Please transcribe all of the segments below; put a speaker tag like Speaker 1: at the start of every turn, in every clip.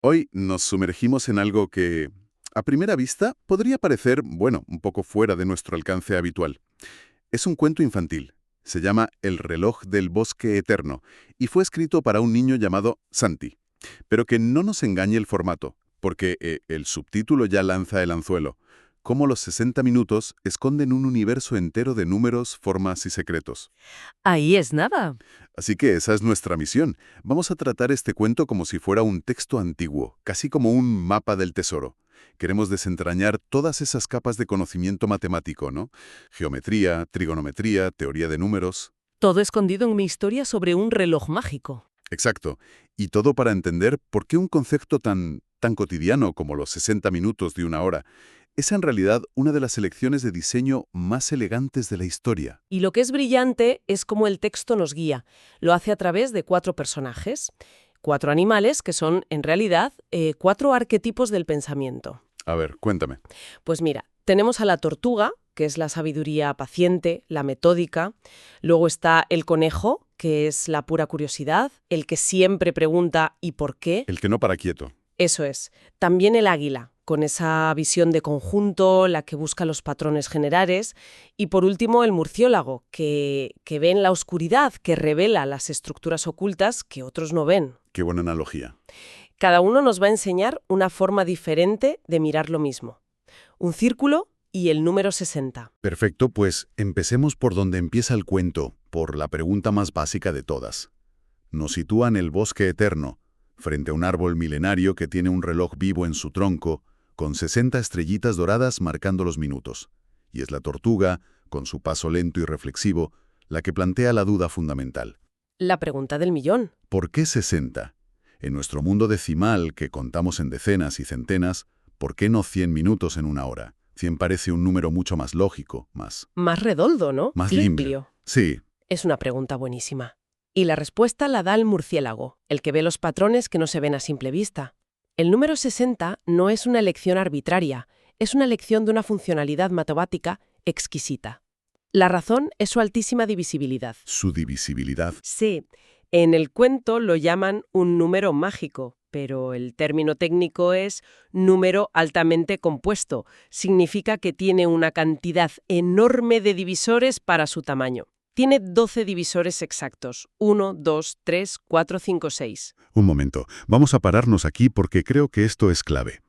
Speaker 1: Hoy nos sumergimos en algo que, a primera vista, podría parecer, bueno, un poco fuera de nuestro alcance habitual. Es un cuento infantil. Se llama El reloj del bosque eterno y fue escrito para un niño llamado Santi. Pero que no nos engañe el formato, porque el subtítulo ya lanza el anzuelo. Cómo los 60 minutos esconden un universo entero de números, formas y secretos.
Speaker 2: Ahí es nada.
Speaker 1: Así que esa es nuestra misión. Vamos a tratar este cuento como si fuera un texto antiguo, casi como un mapa del tesoro. Queremos desentrañar todas esas capas de conocimiento matemático, ¿no? Geometría, trigonometría, teoría de números.
Speaker 2: Todo escondido en mi historia sobre un reloj mágico.
Speaker 1: Exacto. Y todo para entender por qué un concepto tan cotidiano como los 60 minutos de una hora es en realidad una de las elecciones de diseño más elegantes de la historia.
Speaker 2: Y lo que es brillante es cómo el texto nos guía. Lo hace a través de 4 personajes, 4 animales que son, en realidad, 4 arquetipos del pensamiento.
Speaker 1: A ver, cuéntame.
Speaker 2: Pues mira, tenemos a la tortuga, que es la sabiduría paciente, la metódica. Luego está el conejo, que es la pura curiosidad, el que siempre pregunta ¿y por qué?
Speaker 1: El que no para quieto.
Speaker 2: Eso es. También el águila, con esa visión de conjunto, la que busca los patrones generales. Y por último, el murciélago, que ve en la oscuridad, que revela las estructuras ocultas que otros no ven.
Speaker 1: Qué buena analogía.
Speaker 2: Cada uno nos va a enseñar una forma diferente de mirar lo mismo. Un círculo y el número 60.
Speaker 1: Perfecto, pues empecemos por donde empieza el cuento, por la pregunta más básica de todas. Nos sitúa en el bosque eterno, frente a un árbol milenario que tiene un reloj vivo en su tronco, con 60 estrellitas doradas marcando los minutos. Y es la tortuga, con su paso lento y reflexivo, la que plantea la duda fundamental.
Speaker 2: La pregunta del millón.
Speaker 1: ¿Por qué 60? En nuestro mundo decimal, que contamos en decenas y centenas, ¿por qué no 100 minutos en una hora? 100 parece un número mucho más lógico,
Speaker 2: Más redoldo, ¿no?
Speaker 1: más
Speaker 2: Limpio.
Speaker 1: limpio. Sí,
Speaker 2: Es una pregunta buenísima. Y la respuesta la da el murciélago, el que ve los patrones que no se ven a simple vista. El número 60 no es una elección arbitraria, es una elección de una funcionalidad matemática exquisita. La razón es su altísima divisibilidad.
Speaker 1: su divisibilidad.
Speaker 2: Sí, en el cuento lo llaman un número mágico, pero el término técnico es número altamente compuesto. Significa que tiene una cantidad enorme de divisores para su tamaño. Tiene 12 divisores exactos. 1, 2, 3, 4, 5, 6.
Speaker 1: Un momento, vamos a pararnos aquí porque creo que esto es clave.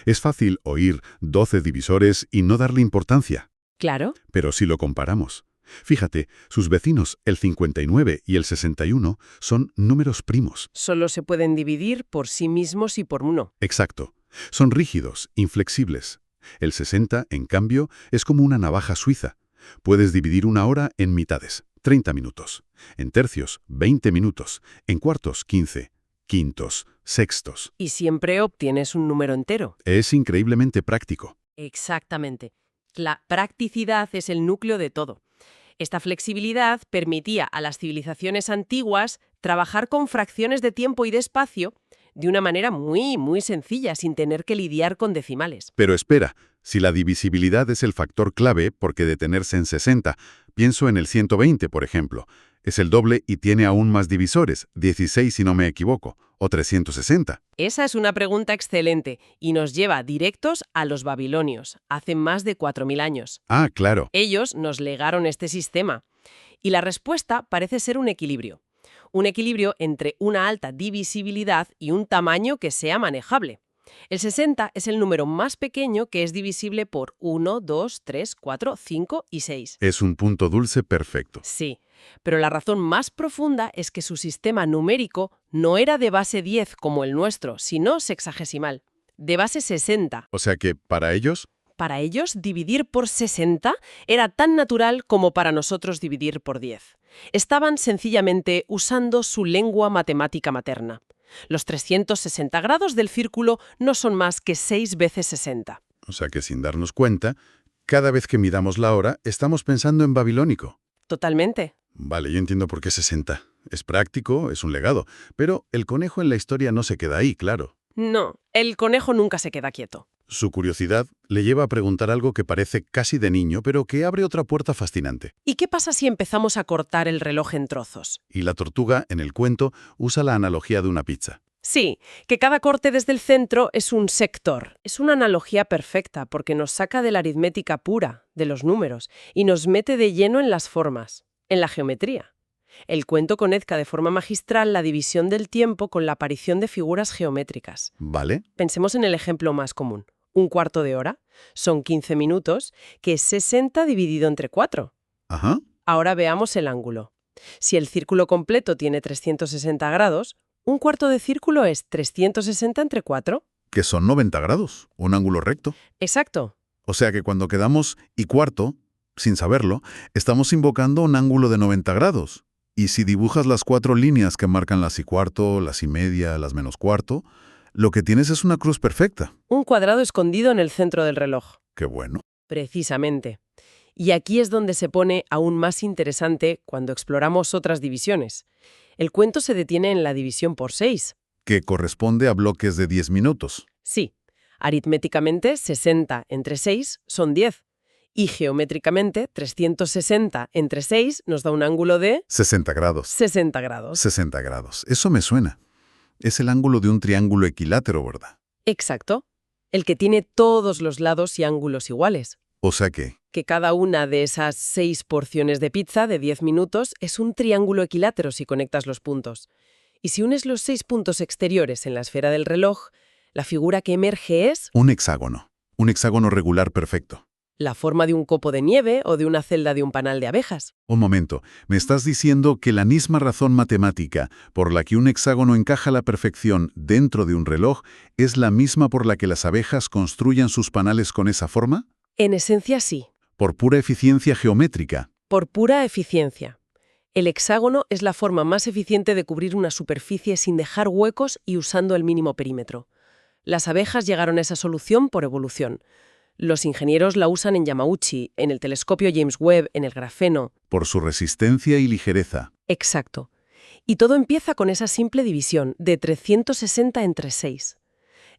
Speaker 1: Es fácil oír 12 divisores y no darle importancia,
Speaker 2: Claro.
Speaker 1: pero si lo comparamos. Fíjate, sus vecinos, el 59 y el 61, son números primos.
Speaker 2: Solo se pueden dividir por sí mismos y por uno.
Speaker 1: Exacto. Son rígidos, inflexibles. El 60, en cambio, es como una navaja suiza. Puedes dividir una hora en mitades, 30 minutos. En tercios, 20 minutos. En cuartos, 15. Quintos, sextos.
Speaker 2: Y siempre obtienes un número entero.
Speaker 1: Es increíblemente práctico.
Speaker 2: Exactamente. La practicidad es el núcleo de todo. Esta flexibilidad permitía a las civilizaciones antiguas trabajar con fracciones de tiempo y de espacio de una manera muy sencilla, sin tener que lidiar con decimales.
Speaker 1: Pero espera, si la divisibilidad es el factor clave, ¿por qué detenerse en 60? Pienso en el 120, por ejemplo. Es el doble y tiene aún más divisores, 16 si no me equivoco, o 360.
Speaker 2: Esa es una pregunta excelente y nos lleva directos a los babilonios, hace más de 4000 años.
Speaker 1: Ah, claro.
Speaker 2: Ellos nos legaron este sistema. Y la respuesta parece ser un equilibrio. Un equilibrio entre una alta divisibilidad y un tamaño que sea manejable. El 60 es el número más pequeño que es divisible por 1, 2, 3, 4, 5 y 6.
Speaker 1: Es un punto dulce perfecto.
Speaker 2: Sí, pero la razón más profunda es que su sistema numérico no era de base 10 como el nuestro, sino sexagesimal, de base 60.
Speaker 1: O sea que, para ellos,
Speaker 2: Para ellos, dividir por 60 era tan natural como para nosotros dividir por 10. Estaban sencillamente usando su lengua matemática materna. Los 360 grados del círculo no son más que 6 veces 60.
Speaker 1: o sea que sin darnos cuenta, cada vez que midamos la hora, estamos pensando en babilónico.
Speaker 2: Totalmente.
Speaker 1: Vale, yo entiendo por qué 60. Es práctico, es un legado, pero el conejo en la historia no se queda ahí, claro.
Speaker 2: No, el conejo nunca se queda quieto.
Speaker 1: Su curiosidad le lleva a preguntar algo que parece casi de niño, pero que abre otra puerta fascinante.
Speaker 2: ¿Y qué pasa si empezamos a cortar el reloj en trozos?
Speaker 1: Y la tortuga, en el cuento, usa la analogía de una pizza.
Speaker 2: Sí, que cada corte desde el centro es un sector. Es una analogía perfecta porque nos saca de la aritmética pura, de los números, y nos mete de lleno en las formas, en la geometría. El cuento conecta de forma magistral la división del tiempo con la aparición de figuras geométricas.
Speaker 1: ¿Vale?
Speaker 2: Pensemos en el ejemplo más común. Un cuarto de hora son 15 minutos, que es 60 dividido entre 4.
Speaker 1: Ajá.
Speaker 2: Ahora veamos el ángulo. Si el círculo completo tiene 360 grados, un cuarto de círculo es 360 entre 4.
Speaker 1: Que son 90 grados, un ángulo recto.
Speaker 2: Exacto.
Speaker 1: O sea que cuando quedamos y cuarto, sin saberlo, estamos invocando un ángulo de 90 grados. Y si dibujas las 4 líneas que marcan las y cuarto, las y media, las menos cuarto, lo que tienes es una cruz perfecta.
Speaker 2: Un cuadrado escondido en el centro del reloj.
Speaker 1: Qué bueno.
Speaker 2: Precisamente. Y aquí es donde se pone aún más interesante cuando exploramos otras divisiones. El cuento se detiene en la división por 6.
Speaker 1: Que corresponde a bloques de 10 minutos.
Speaker 2: Sí, aritméticamente 60 entre 6 son 10. Y geométricamente 360 entre 6 nos da un ángulo de
Speaker 1: 60 grados.
Speaker 2: 60 grados.
Speaker 1: 60 grados. Eso me suena. Es el ángulo de un triángulo equilátero, ¿verdad?
Speaker 2: Exacto. El que tiene todos los lados y ángulos iguales.
Speaker 1: O sea que,
Speaker 2: Que cada una de esas 6 porciones de pizza de 10 minutos es un triángulo equilátero si conectas los puntos. Y si unes los 6 puntos exteriores en la esfera del reloj, la figura que emerge es
Speaker 1: un hexágono. Un hexágono regular perfecto.
Speaker 2: la forma de un copo de nieve o de una celda de un panal de abejas.
Speaker 1: Un momento, me estás diciendo que la misma razón matemática por la que un hexágono encaja a la perfección dentro de un reloj es la misma por la que las abejas construyan sus panales con esa forma?
Speaker 2: En esencia sí,
Speaker 1: Por pura eficiencia geométrica.
Speaker 2: por pura eficiencia. El hexágono es la forma más eficiente de cubrir una superficie sin dejar huecos y usando el mínimo perímetro. Las abejas llegaron a esa solución por evolución. Los ingenieros la usan en Yamauchi, en el telescopio James Webb, en el grafeno.
Speaker 1: Por su resistencia y ligereza.
Speaker 2: Exacto. Y todo empieza con esa simple división de 360 entre 6.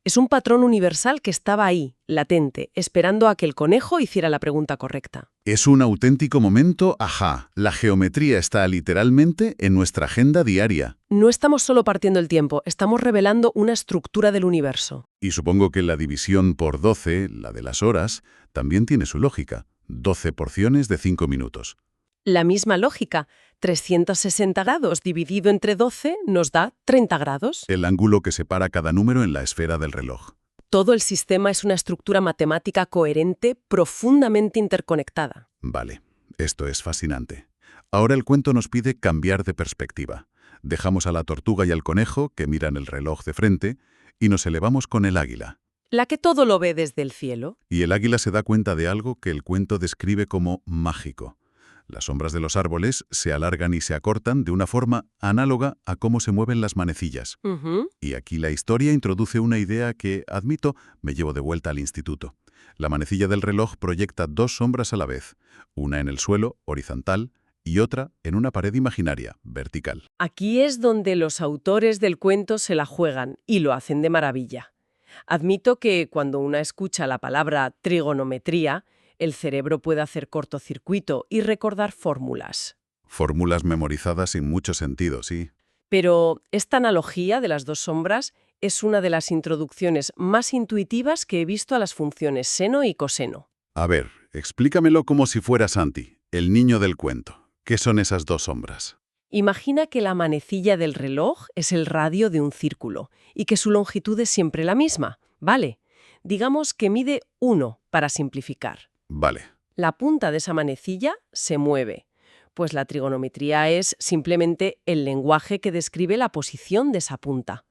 Speaker 2: Es un patrón universal que estaba ahí, latente, esperando a que el conejo hiciera la pregunta correcta.
Speaker 1: Es un auténtico momento, ajá. La geometría está literalmente en nuestra agenda diaria.
Speaker 2: No estamos solo partiendo el tiempo, estamos revelando una estructura del universo.
Speaker 1: Y supongo que la división por 12, la de las horas, también tiene su lógica. 12 porciones de 5 minutos.
Speaker 2: La misma lógica, 360 grados dividido entre 12 nos da 30 grados.
Speaker 1: El ángulo que separa cada número en la esfera del reloj.
Speaker 2: Todo el sistema es una estructura matemática coherente, profundamente interconectada.
Speaker 1: Vale, esto es fascinante. Ahora el cuento nos pide cambiar de perspectiva. Dejamos a la tortuga y al conejo, que miran el reloj de frente, y nos elevamos con el águila.
Speaker 2: La que todo lo ve desde el cielo.
Speaker 1: Y el águila se da cuenta de algo que el cuento describe como mágico. Las sombras de los árboles se alargan y se acortan de una forma análoga a cómo se mueven las manecillas. Y aquí la historia introduce una idea que, admito, me llevo de vuelta al instituto. La manecilla del reloj proyecta 2 sombras a la vez, una en el suelo, horizontal, y otra en una pared imaginaria, vertical.
Speaker 2: Aquí es donde los autores del cuento se la juegan y lo hacen de maravilla. Admito que cuando una escucha la palabra trigonometría, el cerebro puede hacer cortocircuito y recordar fórmulas.
Speaker 1: Fórmulas memorizadas sin mucho sentido, sí.
Speaker 2: Pero esta analogía de las 2 sombras es una de las introducciones más intuitivas que he visto a las funciones seno y coseno.
Speaker 1: A ver, explícamelo como si fuera Santi, el niño del cuento. ¿Qué son esas 2 sombras?
Speaker 2: Imagina que la manecilla del reloj es el radio de un círculo y que su longitud es siempre la misma, ¿vale? Digamos que mide 1 para simplificar.
Speaker 1: Vale.
Speaker 2: La punta de esa manecilla se mueve, pues la trigonometría es simplemente el lenguaje que describe la posición de esa punta.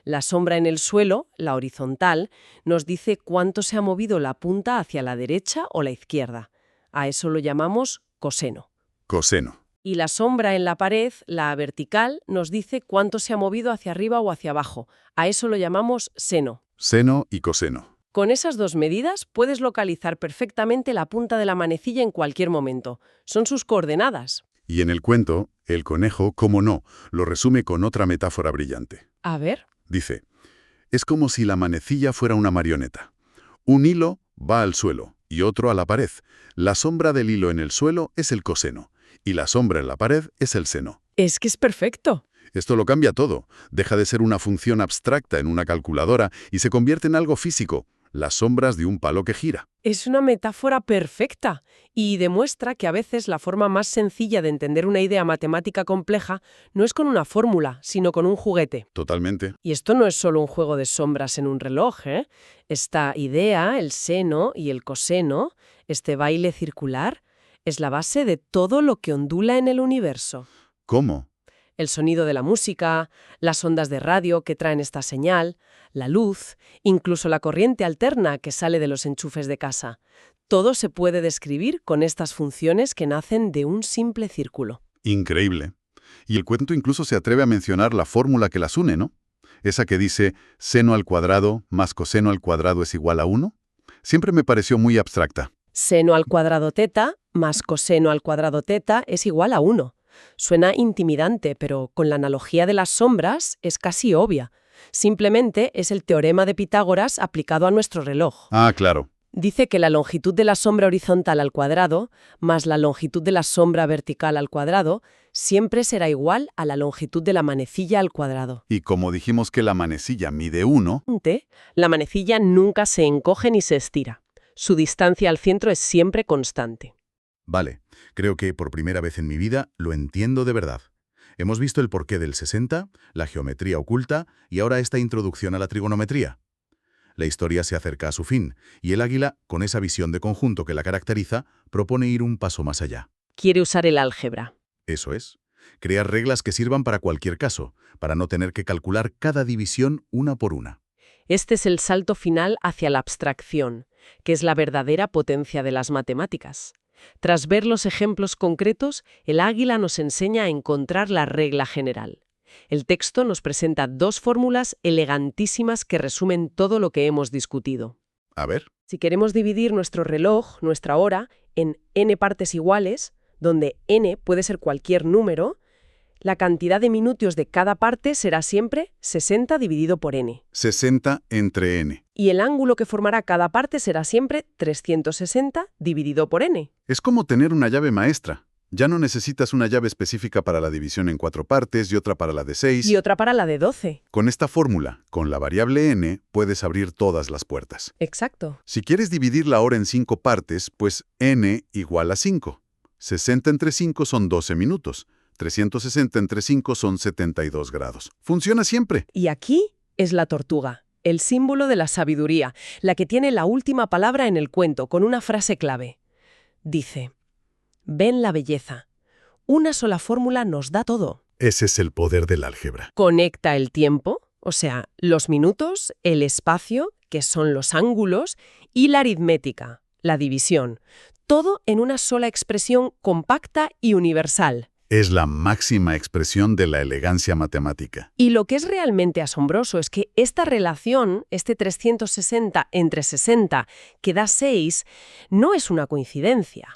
Speaker 2: La sombra en el suelo, la horizontal, nos dice cuánto se ha movido la punta hacia la derecha o la izquierda. A eso lo llamamos coseno.
Speaker 1: Coseno.
Speaker 2: Y la sombra en la pared, la vertical, nos dice cuánto se ha movido hacia arriba o hacia abajo. A eso lo llamamos seno.
Speaker 1: Seno y coseno.
Speaker 2: Con esas 2 medidas puedes localizar perfectamente la punta de la manecilla en cualquier momento. Son sus coordenadas.
Speaker 1: Y en el cuento, el conejo, como no, lo resume con otra metáfora brillante.
Speaker 2: A ver.
Speaker 1: Dice, es como si la manecilla fuera una marioneta. Un hilo va al suelo y otro a la pared. La sombra del hilo en el suelo es el coseno y la sombra en la pared es el seno.
Speaker 2: Es que es perfecto.
Speaker 1: Esto lo cambia todo. Deja de ser una función abstracta en una calculadora y se convierte en algo físico, las sombras de un palo que gira.
Speaker 2: Es una metáfora perfecta y demuestra que a veces la forma más sencilla de entender una idea matemática compleja no es con una fórmula, sino con un juguete.
Speaker 1: Totalmente.
Speaker 2: Y esto no es solo un juego de sombras en un reloj, ¿eh? Esta idea, el seno y el coseno, este baile circular, es la base de todo lo que ondula en el universo.
Speaker 1: ¿Cómo?
Speaker 2: El sonido de la música, las ondas de radio que traen esta señal, la luz, incluso la corriente alterna que sale de los enchufes de casa. Todo se puede describir con estas funciones que nacen de un simple círculo.
Speaker 1: Increíble. Y el cuento incluso se atreve a mencionar la fórmula que las une, ¿no? Esa que dice seno al cuadrado más coseno al cuadrado es igual a 1. Siempre me pareció muy abstracta.
Speaker 2: Seno al cuadrado teta más coseno al cuadrado teta es igual a 1. Suena intimidante, pero con la analogía de las sombras es casi obvia. Simplemente es el teorema de Pitágoras aplicado a nuestro reloj.
Speaker 1: Ah, claro.
Speaker 2: Dice que la longitud de la sombra horizontal al cuadrado más la longitud de la sombra vertical al cuadrado siempre será igual a la longitud de la manecilla al cuadrado.
Speaker 1: Y como dijimos que la manecilla mide 1,
Speaker 2: La manecilla nunca se encoge ni se estira. Su distancia al centro es siempre constante.
Speaker 1: vale, creo que por primera vez en mi vida lo entiendo de verdad. Hemos visto el porqué del 60, la geometría oculta y ahora esta introducción a la trigonometría. La historia se acerca a su fin, y el águila, con esa visión de conjunto que la caracteriza, propone ir un paso más allá.
Speaker 2: Quiere usar el álgebra.
Speaker 1: Eso es. Crear reglas que sirvan para cualquier caso, para no tener que calcular cada división una por una.
Speaker 2: Este es el salto final hacia la abstracción, que es la verdadera potencia de las matemáticas. Tras ver los ejemplos concretos, el águila nos enseña a encontrar la regla general. El texto nos presenta dos fórmulas elegantísimas que resumen todo lo que hemos discutido.
Speaker 1: A ver.
Speaker 2: Si queremos dividir nuestro reloj, nuestra hora, en n partes iguales, donde n puede ser cualquier número, la cantidad de minutos de cada parte será siempre 60 dividido por n.
Speaker 1: 60 entre n.
Speaker 2: Y el ángulo que formará cada parte será siempre 360 dividido por n.
Speaker 1: Es como tener una llave maestra. Ya no necesitas una llave específica para la división en 4 partes y otra para la de 6.
Speaker 2: Y otra para la de 12.
Speaker 1: Con esta fórmula, con la variable n, puedes abrir todas las puertas.
Speaker 2: Exacto.
Speaker 1: Si quieres dividir la hora en 5 partes, pues n igual a 5. 60 entre 5 son 12 minutos. 360 entre 5 son 72 grados. Funciona siempre.
Speaker 2: Y aquí es la tortuga, el símbolo de la sabiduría, la que tiene la última palabra en el cuento, con una frase clave. Dice: ven la belleza. Una sola fórmula nos da todo.
Speaker 1: Ese es el poder del álgebra.
Speaker 2: Conecta el tiempo, o sea, los minutos, el espacio, que son los ángulos, y la aritmética, la división. Todo en una sola expresión compacta y universal.
Speaker 1: Es la máxima expresión de la elegancia matemática.
Speaker 2: Y lo que es realmente asombroso es que esta relación, este 360 entre 60, que da 6, no es una coincidencia.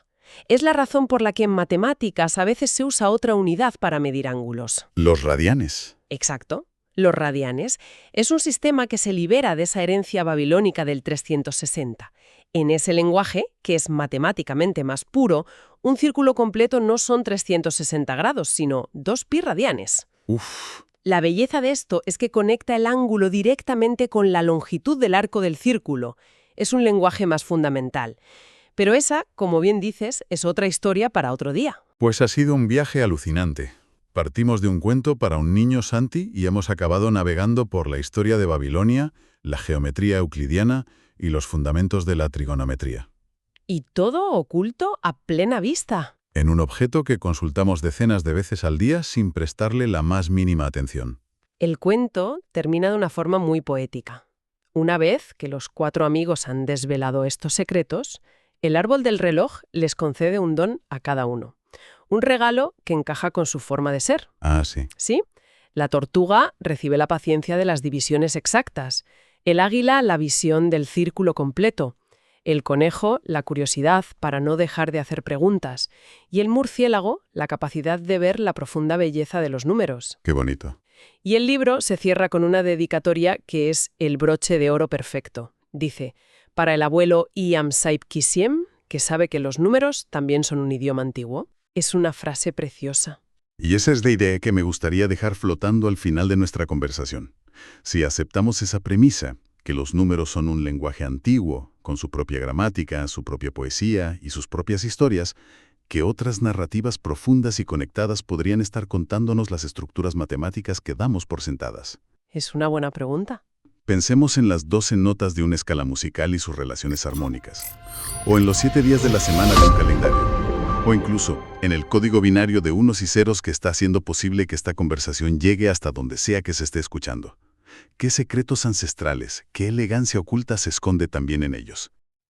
Speaker 2: Es la razón por la que en matemáticas a veces se usa otra unidad para medir ángulos.
Speaker 1: Los radianes.
Speaker 2: Exacto. Los radianes es un sistema que se libera de esa herencia babilónica del 360. En ese lenguaje, que es matemáticamente más puro, un círculo completo no son 360 grados, sino 2π radianes.
Speaker 1: Uf.
Speaker 2: La belleza de esto es que conecta el ángulo directamente con la longitud del arco del círculo. Es un lenguaje más fundamental. Pero esa, como bien dices, es otra historia para otro día.
Speaker 1: Pues ha sido un viaje alucinante. Partimos de un cuento para un niño, Santi, y hemos acabado navegando por la historia de Babilonia, la geometría euclidiana y los fundamentos de la trigonometría.
Speaker 2: Y todo oculto a plena vista.
Speaker 1: En un objeto que consultamos decenas de veces al día sin prestarle la más mínima atención.
Speaker 2: El cuento termina de una forma muy poética. Una vez que los 4 amigos han desvelado estos secretos, el árbol del reloj les concede un don a cada uno. Un regalo que encaja con su forma de ser.
Speaker 1: Ah, sí.
Speaker 2: ¿Sí? La tortuga recibe la paciencia de las divisiones exactas. El águila, la visión del círculo completo. El conejo, la curiosidad para no dejar de hacer preguntas. Y el murciélago, la capacidad de ver la profunda belleza de los números.
Speaker 1: Qué bonito.
Speaker 2: Y el libro se cierra con una dedicatoria que es el broche de oro perfecto. Dice: para el abuelo Iam Saip Kisiem, que sabe que los números también son un idioma antiguo. Es una frase preciosa.
Speaker 1: Y esa es la idea que me gustaría dejar flotando al final de nuestra conversación. Si aceptamos esa premisa, que los números son un lenguaje antiguo, con su propia gramática, su propia poesía y sus propias historias, ¿qué otras narrativas profundas y conectadas podrían estar contándonos las estructuras matemáticas que damos por sentadas?
Speaker 2: Es una buena pregunta.
Speaker 1: Pensemos en las 12 notas de una escala musical y sus relaciones armónicas, o en los 7 días de la semana de un calendario, o incluso en el código binario de unos y ceros que está haciendo posible que esta conversación llegue hasta donde sea que se esté escuchando. ¿Qué secretos ancestrales, qué elegancia oculta se esconde también en ellos?